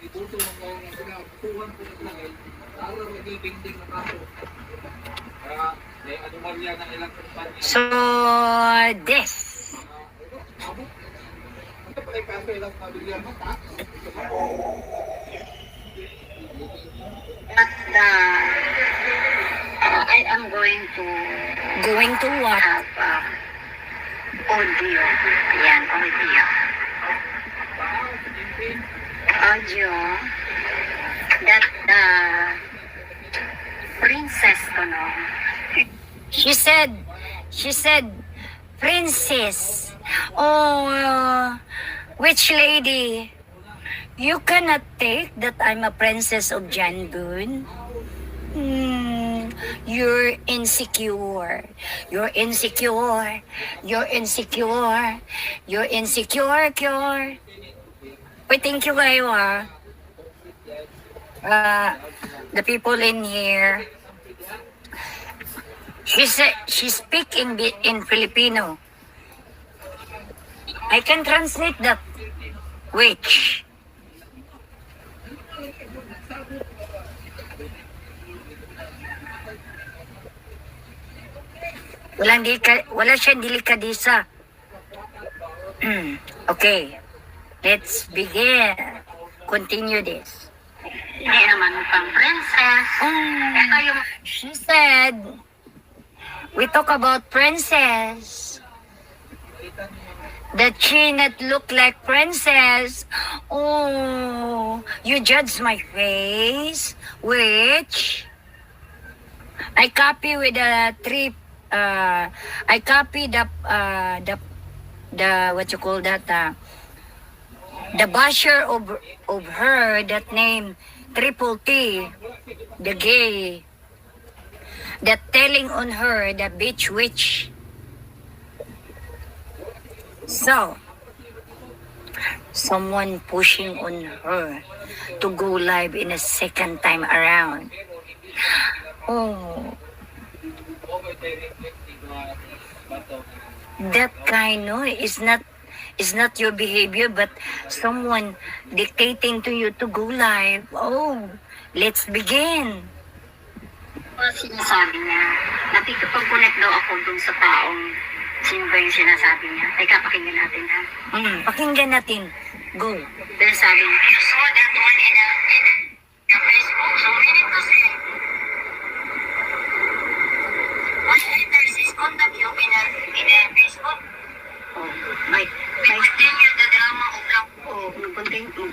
ipuso ng mga pinapuhan ko ng langay, para magiging na kaso. Kaya, may anomalya ng ilang kumpanya. So, this. But I am going to What? have audio. Yan, audio. Audio that the princess ko, no? She said, princess. Oh, which lady? You cannot take that I'm a princess of Janbun. You're insecure. You're insecure. You're insecure. You're insecure, Cure. Wait, thank you kayo, the people in here. She speak in Filipino. I can translate that. Which? Wala siyang delikadisa. Okay. Let's begin. Continue this. Hindi naman pang princess. Ito yung She said, we talk about princess. That she not look like princess. Oh, you judge my face, which I copy with the I copy the what you call that, the basher of her that name Triple T, the gay, that telling on her the bitch witch. So, someone pushing on her to go live in a second time around. Oh, that kind, no, is not your behavior, but someone dictating to you to go live. Oh, let's begin. sinasabi niya. Nakikipag-connect daw ako dun sa taong sino ba yung sinasabi niya. Teka, pakinggan natin, ha? Pakinggan natin. Go. Pero sabi niya, you saw that one in a Facebook, so we need to say, what letters is contact you in a Facebook? Oh, may continue the drama of love. Oh, mag-continue